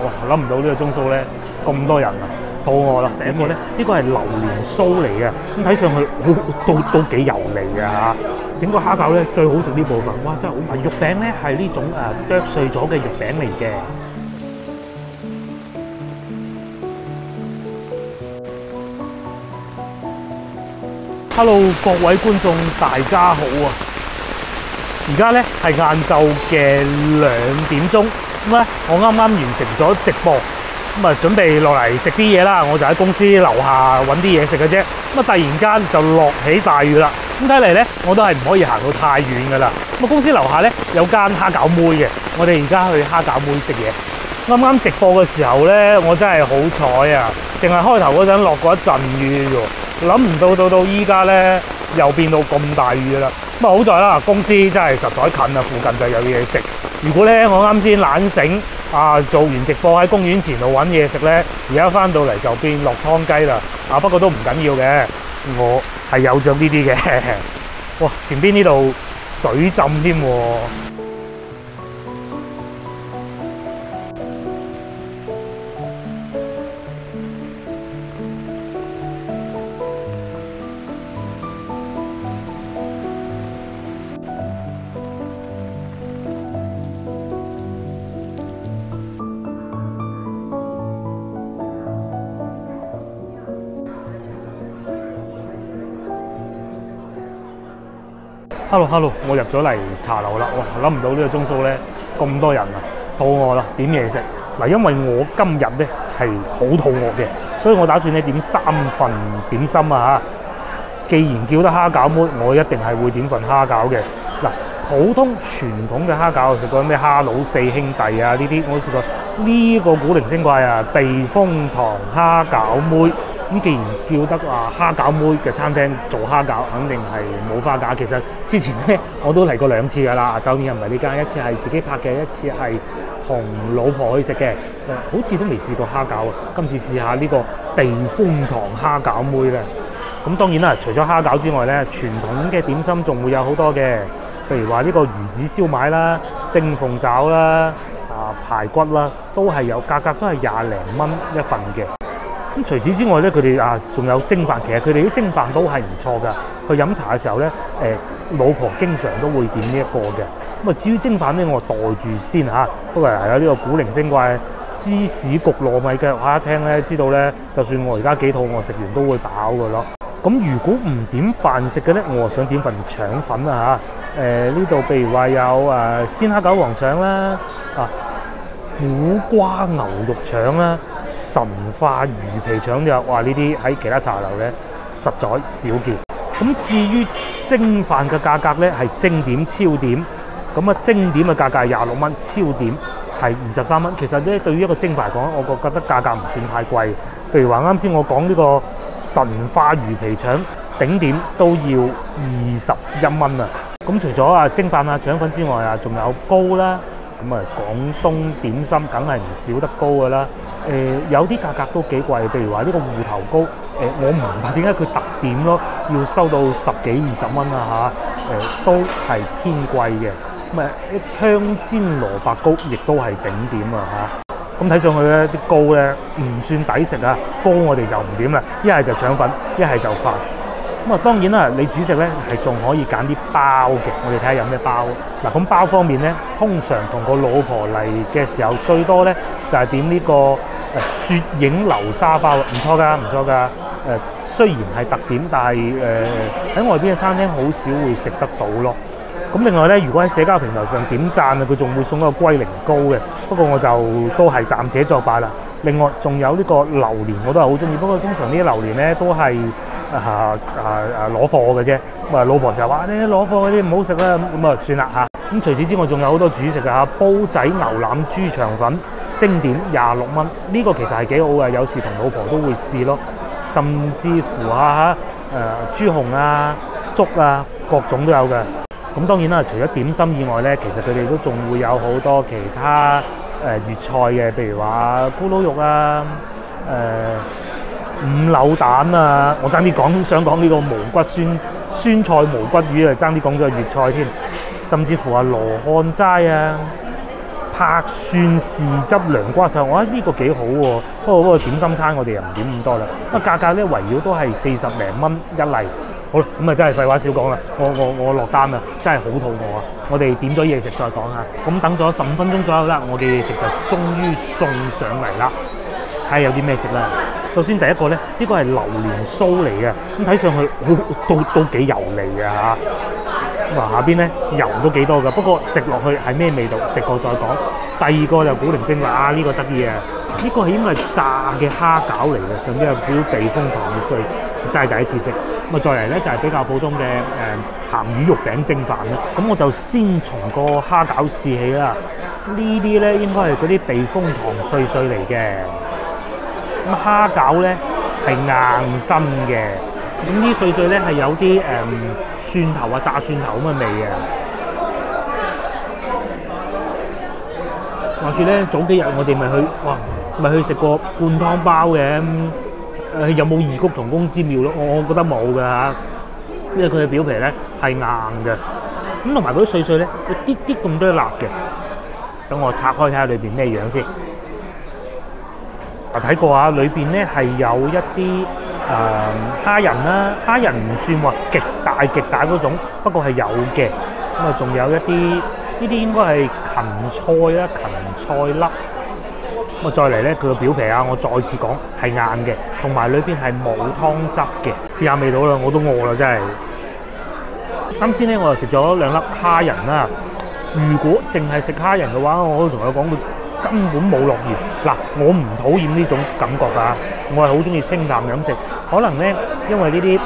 哇！諗唔到呢個鐘數咧咁多人啊，肚餓啦！第一個咧，呢個係榴蓮酥嚟嘅，咁睇上去都幾油膩嘅嚇。整個蝦餃咧最好食呢部分，哇！真係好味。肉餅咧係呢種剁碎咗嘅肉餅嚟嘅。Hello， 各位觀眾大家好啊！而家咧係晏晝嘅2點鐘，咁咧我啱啱完成咗直播，咁啊準備落嚟食啲嘢啦。我就喺公司樓下揾啲嘢食嘅啫。咁啊突然間就落起大雨啦。咁睇嚟咧，我都係唔可以行到太遠噶啦。咁啊公司樓下咧有間蝦餃妹嘅，我哋而家去蝦餃妹食嘢。啱啱直播嘅時候咧，我真係好彩啊！淨係開頭嗰陣落過一陣雨啫，諗唔到依家咧又變到咁大雨啦。咁啊好在啦，公司真係實在近啊，附近就有嘢食。如果咧我啱先懶醒做完直播喺公園前度揾嘢食咧，而家翻到嚟就變落湯雞啦。不過都唔緊要嘅，我係有着呢啲嘅。哇！前邊呢度水浸添喎。Hello， 我入咗嚟茶樓啦！哇，諗唔到呢個鐘數咧咁多人啊，肚餓啦，點嘢食嗱？因為我今日咧係好肚餓嘅，所以我打算咧點3份點心啊嚇。既然叫得蝦餃妹，我一定係會點份蝦餃嘅嗱。普通傳統嘅蝦餃我食過咩蝦佬四兄弟啊，呢啲我都試過。呢個古靈精怪啊，避風塘蝦餃妹。咁既然叫得蝦餃妹嘅餐廳做蝦餃，肯定係冇花架。其實之前咧我都嚟過2次㗎啦，當然唔係呢間，一次係自己拍嘅，一次係同老婆去食嘅。好似都未試過蝦餃啊！今次試下呢個避風塘蝦餃妹咧。咁當然啦，除咗蝦餃之外咧，傳統嘅點心仲會有好多嘅，譬如話呢個魚子燒賣啦、蒸鳳爪啦、排骨啦，都係有價格都係20零蚊一份嘅。咁除此之外咧，佢哋仲有蒸飯，其實佢哋啲蒸飯都係唔錯㗎。去飲茶嘅時候咧，老婆經常都會點呢一個嘅。咁至於蒸飯咧，我袋住先嚇。不過有呢個古靈精怪芝士焗糯米嘅，我一聽咧知道咧，就算我而家幾肚餓，食完都會飽㗎咯。咁如果唔點飯食嘅咧，我想點份腸粉啊嚇。呢度譬如話有鮮蝦餃皇腸啦，苦瓜牛肉腸啦，神化魚皮腸就哇！呢啲喺其他茶樓咧實在少見。咁至於蒸飯嘅價格咧係蒸點超點，咁蒸點嘅價格係26蚊，超點係23蚊。其實咧對於一個蒸飯嚟講，我覺得價格唔算太貴。譬如話啱先我講呢個神化魚皮腸，頂點都要21蚊啊！咁除咗蒸飯腸粉之外仲有糕啦。咁廣東點心梗係唔少得糕㗎啦。有啲價格都幾貴，譬如話呢個芋頭糕，我唔明白點解佢特點咯，要收到10幾20蚊啊嚇。都係偏貴嘅。咁香煎蘿蔔糕亦都係頂點啊嚇。咁睇上去咧，啲糕咧唔算抵食啊。糕我哋就唔點啦，一係就腸粉，一係就飯。咁當然啦，你煮食咧係仲可以揀啲包嘅，我哋睇下有咩包。嗱，咁包方面咧，通常同個老婆嚟嘅時候，最多咧就係點呢個雪影流沙包，唔錯㗎，唔錯㗎。雖然係特點，但係喺外邊嘅餐廳好少會食得到咯。咁另外咧，如果喺社交平台上點讚佢仲會送一個龜苓膏嘅。不過我就都係暫且作罷啦。另外仲有呢個榴蓮，我都係好中意。不過通常呢啲榴蓮咧都係攞貨嘅啫。老婆成日話你攞貨嗰啲唔好食啦，咁算啦嚇。咁除此之外，仲有好多主食啊，煲仔牛腩豬腸粉蒸點26蚊，呢個其實係幾好嘅。有時同老婆都會試咯，甚至乎豬紅啊、粥啊，各種都有嘅。咁當然啦，除咗點心以外咧，其實佢哋都仲會有好多其他粵菜嘅，譬如話咕嚕肉啊、五柳蛋啊，我爭啲想講呢個無骨酸菜無骨魚啊，爭啲講咗粵菜添。甚至乎羅漢齋啊、拍蒜豉汁涼瓜菜，我覺得呢個幾好喎。不過點心餐我哋又唔點咁多啦。咁價格咧圍繞都係40零蚊一例。好啦，咁啊真係廢話少講啦，我落單啦，真係好肚餓啊！我哋點咗嘢食再講下。咁等咗15分鐘左右啦，我哋嘢食就終於送上嚟啦。睇下有啲咩食啦。首先第一個咧，呢個係榴蓮酥嚟嘅，咁睇上去都幾油膩啊嚇。咁下邊咧油都幾多㗎，不過食落去係咩味道，食過再講。第二個就古靈精怪啊，呢個得意啊！呢個係應該係炸嘅蝦餃嚟嘅，上邊有少少避風塘嘅碎，真係第一次食。咁啊再嚟咧就係比較普通嘅鹹魚肉餅蒸飯啦。咁我就先從個蝦餃試起啦。呢啲咧應該係嗰啲避風塘碎嚟嘅。咁蝦餃咧係硬身嘅，咁啲碎咧係有啲蒜頭啊、炸蒜頭咁嘅味嘅。話說咧，早幾日我哋咪去食過灌湯包嘅，有冇異曲同工之妙咯？我覺得冇㗎嚇，因為佢嘅表皮咧係硬嘅，咁同埋嗰啲碎咧有啲咁多辣嘅。等我拆開睇下裏邊咩樣先。睇過啊，裏邊咧係有一啲蝦仁啦，蝦仁唔算話極大嗰種，不過係有嘅。咁啊，仲有一啲呢啲應該係芹菜啦，芹菜粒。咁啊，再嚟咧，佢個表皮啊，我再次講係硬嘅，同埋裏邊係冇湯汁嘅。試下味道啦，我都餓啦，真係。啱先咧，我又食咗2粒蝦仁啦。如果淨係食蝦仁嘅話，我可以同佢講佢根本冇落鹽。嗱，我唔討厭呢種感覺㗎，我係好中意清淡飲食。可能咧，因為呢啲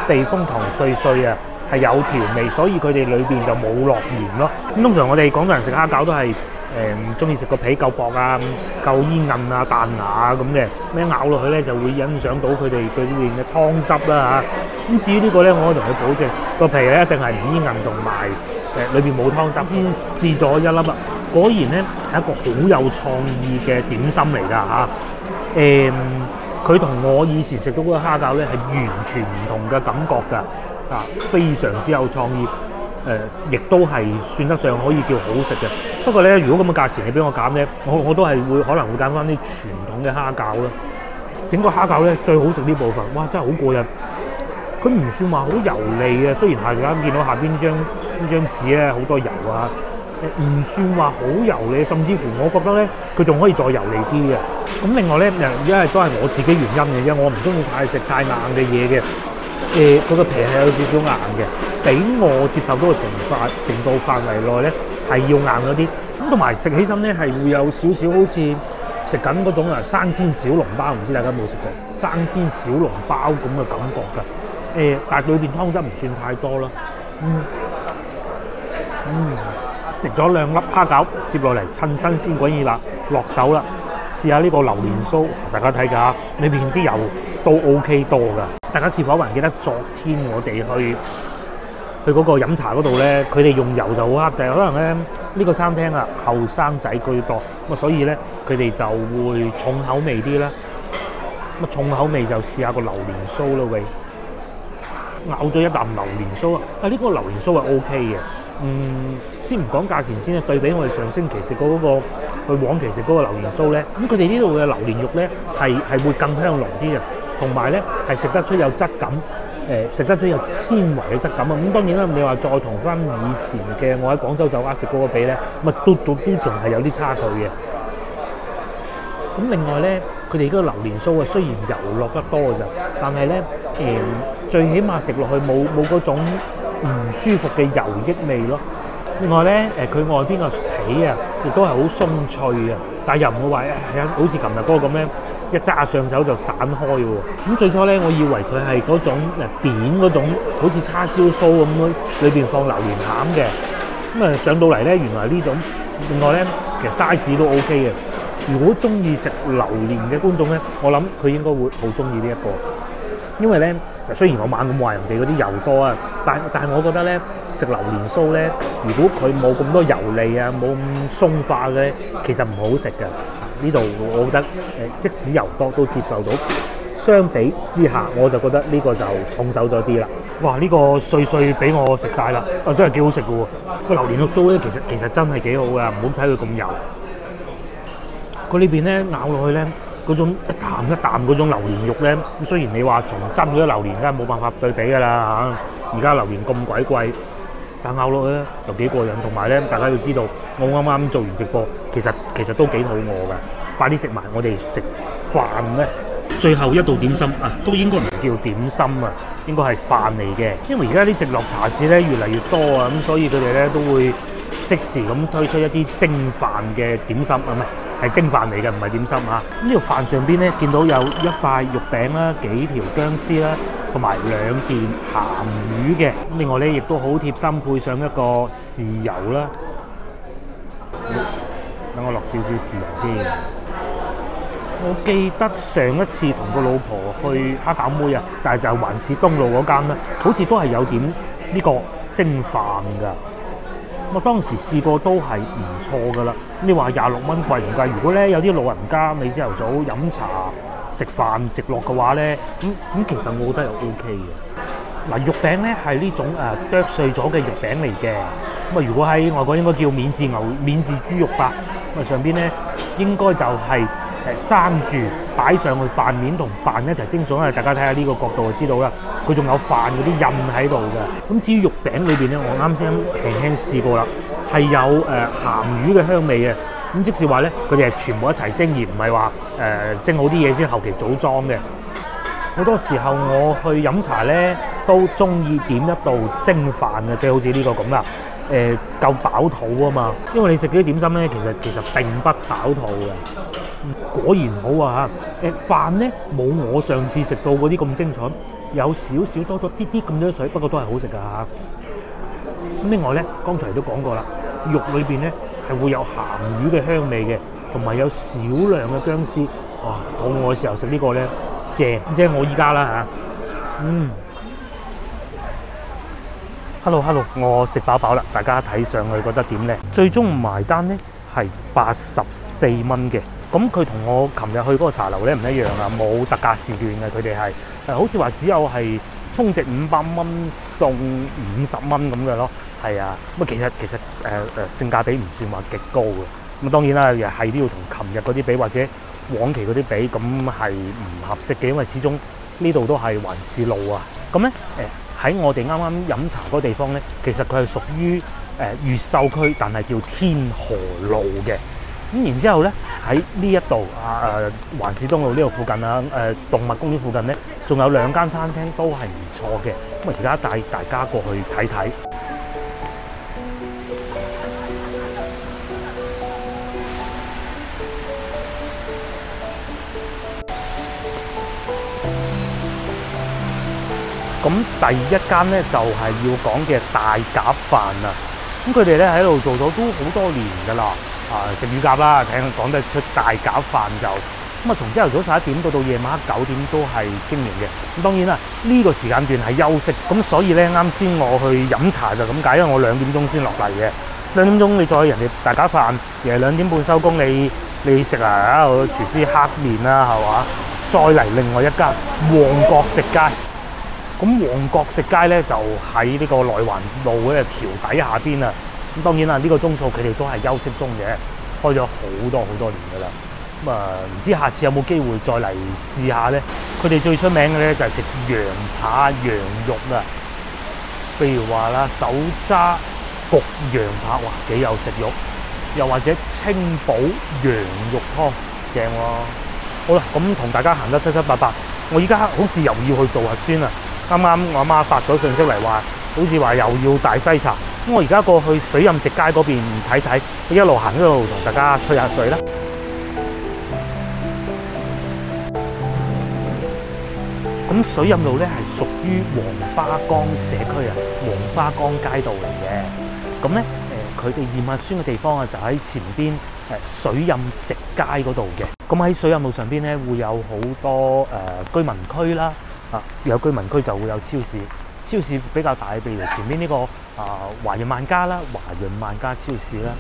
避風塘碎啊係有調味，所以佢哋裏邊就冇落鹽咯。咁通常我哋廣東人食蝦餃都係中意食個皮夠薄啊、夠煙韌啊、彈牙啊咁嘅，咩咬落去咧就會欣賞到佢哋裏邊嘅湯汁啦嚇。咁至於呢個咧，我可以同佢保證個皮咧一定係唔煙韌同埋裏邊冇湯汁。先試咗1粒啦，果然咧係一個好有創意嘅點心嚟㗎嚇。佢同我以前食到嗰個蝦餃咧係完全唔同嘅感覺㗎，非常之有創意。亦都係算得上可以叫好食嘅。不過咧，如果咁嘅價錢你俾我揀咧，我都係可能會揀翻啲傳統嘅蝦餃啦。整個蝦餃咧最好食呢部分，哇！真係好過癮。佢唔算話好油膩嘅，雖然大家見到下邊呢張紙咧好多油啊，唔算話好油膩，甚至乎我覺得咧佢仲可以再油膩啲嘅。咁另外咧，因為都係我自己原因嘅啫，我唔中意食太硬嘅嘢嘅。佢個皮係有少少硬嘅，俾我接受到嘅程度範圍內咧係要硬嗰啲。咁同埋食起身咧係會有少少好似食緊嗰種生煎小籠包，唔知大家有冇食過生煎小籠包咁嘅感覺㗎？但係裏邊湯汁唔算太多啦。食咗2粒蝦餃，接落嚟趁新鮮滾熱辣落手啦！試下呢個榴蓮酥，大家睇下裏邊啲油都 OK 多㗎。大家是否還記得昨天我哋去嗰個飲茶嗰度咧，佢哋用油就好克制，可能咧呢個餐廳啊後生仔居多，咁所以咧佢哋就會重口味啲啦。咁重口味就試下個榴蓮酥咯喂！咬咗一啖榴蓮酥啊！呢個榴蓮酥係 OK 嘅。先唔講價錢先啦，對比我哋上星期食過嗰個去往期食嗰個榴蓮酥咧，咁佢哋呢度嘅榴蓮肉咧係會更香濃啲嘅，同埋咧係食得出有質感，食得出有纖維嘅質感啊！咁當然啦，你話再同翻以前嘅我喺廣州酒家食嗰個比咧，咁啊都仲係有啲差距嘅。咁另外咧，佢哋嗰個榴蓮酥啊，雖然油落得多咋，但係咧最起碼食落去冇嗰種唔舒服嘅油益味咯。另外咧，佢外邊個皮啊，亦都係好鬆脆啊，但係又唔會話好似琴日嗰個咁樣一揸上手就散開喎。咁最初咧，我以為佢係嗰種扁嗰種，好似叉燒酥咁樣，裏邊放榴蓮餡嘅。咁上到嚟咧，原來呢種。另外咧，其實 size 都 OK 嘅。如果中意食榴蓮嘅觀眾咧，我諗佢應該會好中意呢一個。因為咧，雖然我猛咁話人哋嗰啲油多啊，但係我覺得咧，食榴蓮酥咧，如果佢冇咁多油膩啊，冇咁鬆化嘅，其實唔好食嘅。呢度我覺得即使油多都接受到。相比之下，我就覺得呢個就重手咗啲啦。哇！呢個碎俾我食晒啦，真係幾好食嘅喎。個榴蓮個酥咧，其實真係幾好噶，唔好睇佢咁油。佢呢邊咧咬落去咧，嗰種一啖一啖嗰種榴蓮肉咧，雖然你話同真嗰啲榴蓮梗係冇辦法對比㗎啦嚇，而家榴蓮咁鬼貴，但咬落去咧又幾過癮。同埋咧，大家要知道，我啱啱做完直播，其實都幾肚餓㗎，快啲食埋，我哋食飯咧。最後一道點心啊，都應該唔叫點心啊，應該係飯嚟嘅。因為而家啲直落茶市咧越嚟越多啊，咁所以佢哋咧都會適時咁推出一啲蒸飯嘅點心啊，唔係蒸飯嚟嘅，唔係點心啊。呢條飯上邊咧見到有一塊肉餅啦、幾條薑絲啦，同埋2件鹹魚嘅。另外咧亦都好貼心配上一個豉油啦。等我落少少豉油先。我記得上一次同個老婆去蝦餃妹啊，就係環市東路嗰間啦，好似都係有點呢個蒸飯㗎。我當時試過都係唔錯㗎啦。你話26蚊貴唔貴？如果咧有啲老人家你朝頭早飲茶食飯直落嘅話咧，咁其實我覺得又 OK 嘅。嗱，肉餅咧係呢種剁碎咗嘅肉餅嚟嘅。咁啊，如果喺外國應該叫免治豬肉吧。咁啊，上邊咧應該就係生住擺上去飯面同飯一齊蒸熟，大家睇下呢個角度就知道啦。佢仲有飯嗰啲印喺度嘅。咁至於肉餅裏邊咧，我啱先輕輕試過啦，係有鹹魚嘅香味嘅。咁即是話咧，佢哋係全部一齊蒸，而唔係話蒸好啲嘢先後期組裝嘅。好多時候我去飲茶咧，都中意點一道蒸飯嘅，即係好似呢個咁啦。夠飽肚啊嘛，因為你食嗰啲點心咧，其實並不飽肚嘅。果然好啊嚇！飯咧冇我上次食到嗰啲咁精彩，有少少多啲咁多水，不過都係好食㗎嚇。咁另外咧，剛才都講過啦，肉裏邊咧係會有鹹魚嘅香味嘅，同埋有少量嘅薑絲。哇！肚餓嘅時候食呢個咧正，即係我依家啦嚇。Hello， 我食飽飽啦，大家睇上去覺得點咧？最終埋單咧係84蚊嘅。咁佢同我琴日去嗰個茶樓咧唔一樣啊，冇特價時段嘅，佢哋係好似話只有係充值500蚊送50蚊咁嘅咯。係啊，咁其實性價比唔算話極高嘅。咁當然啦，又係都要同琴日嗰啲比或者往期嗰啲比，咁係唔合適嘅，因為始終呢度都係環市路啊。咁咧喺我哋啱啱飲茶嗰個地方咧，其實佢係屬於越秀區，但係叫天河路嘅。咁然之後咧，喺呢一度環市東路呢度附近啊，動物公園附近咧，仲有2間餐廳都係唔錯嘅。咁而家帶大家過去睇睇。咁第一間咧就係要講嘅大鴿飯啊！咁佢哋咧喺度做咗都好多年㗎啦。食乳鴿啦，聽講得出大鴿飯就咁啊，從朝頭早11點到夜晚9點都係經營嘅。咁當然啦，呢個時間段係休息，咁所以咧啱先我去飲茶就咁解，因為我2點鐘先落嚟嘅。2點鐘你再人哋大鴿飯，而係2點半收工，你食啊，廚師黑面啦，係嘛？再嚟另外一間旺角食街。咁旺角食街咧就喺呢個內環路嘅橋底下邊啊。咁當然啦，呢個鐘數佢哋都係休息中嘅，開咗好多年㗎啦。咁唔知下次有冇機會再嚟試下咧？佢哋最出名嘅咧就係食羊扒、羊肉啊。譬如話啦，手揸焗羊扒，哇幾有食慾；又或者清補羊肉湯，正喎。好啦，咁同大家行得七七八八，我依家好似又要去做核酸啊！啱啱我阿媽發咗信息嚟話，好似話又要大篩查。咁我而家過去水蔭直街嗰邊睇睇，一路行一路同大家吹下水啦。咁水蔭路咧係屬於黃花崗社區啊，黃花崗街道嚟嘅。咁咧佢哋驗核酸嘅地方啊，就喺前邊水蔭直街嗰度嘅。咁喺水蔭路上邊咧會有好多居民區啦。有居民區就會有超市，超市比較大，譬如前面呢個華潤萬家啦，華潤萬家超市啦。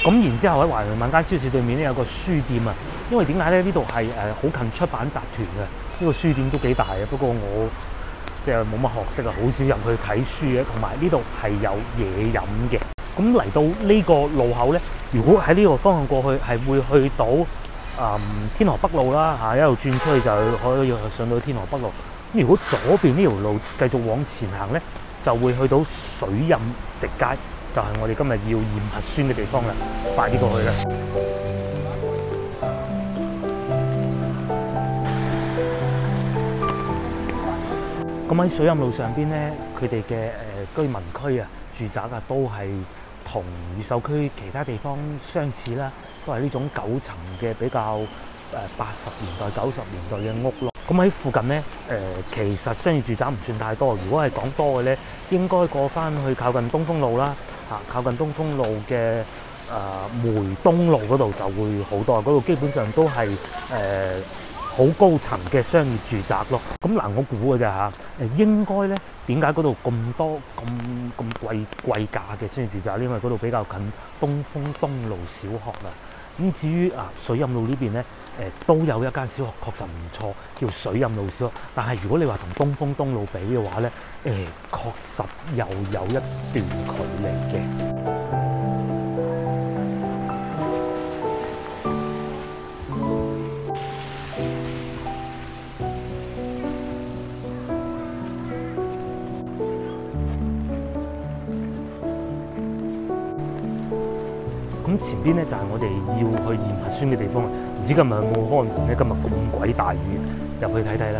咁然之後喺華潤萬家超市對面咧有個書店啊，因為點解咧？呢度係好近出版集團嘅，呢個書店都幾大嘅。不過我即係冇乜學識啊，好少入去睇書嘅。同埋呢度係有嘢飲嘅。咁嚟到呢個路口咧，如果喺呢個方向過去，係會去到天河北路啦嚇，一路轉出去就可以上到天河北路。咁如果左邊呢條路繼續往前行咧，就會去到水蔭直街，就係我哋今日要驗核酸嘅地方啦。快啲過去啦！咁喺水蔭路上邊咧，佢哋嘅居民區啊、住宅啊，都係同越秀區其他地方相似啦，都係呢種9層嘅比較80年代、90年代嘅屋咯。咁喺附近咧，其實商業住宅唔算太多。如果係講多嘅咧，應該過翻去靠近東風路啦，靠近東風路嘅梅東路嗰度就會好多。嗰度基本上都係好高層嘅商業住宅咯。咁嗱，我估嘅啫嚇，應該咧點解嗰度咁多咁貴價嘅商業住宅咧？因為嗰度比較近東風東路小學啦。咁至於水蔭路呢邊咧，都有一間小學確實唔錯，叫水蔭路小學。但係如果你話同東風東路比嘅話咧，確實又有一段距離嘅。咁前邊咧就係我哋要去驗核酸嘅地方，唔知今日有冇開門咧？今日咁鬼大雨，入去睇睇啦。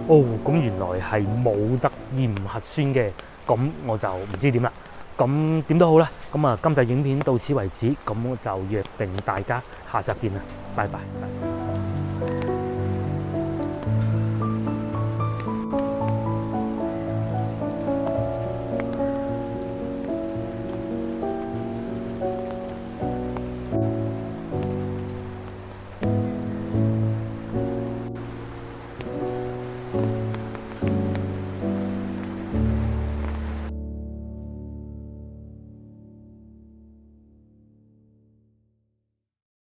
哦，咁原來係冇得驗核酸嘅，咁我就唔知點啦。咁點都好啦，咁今集影片到此為止，咁我就約定大家下集見啦，拜拜。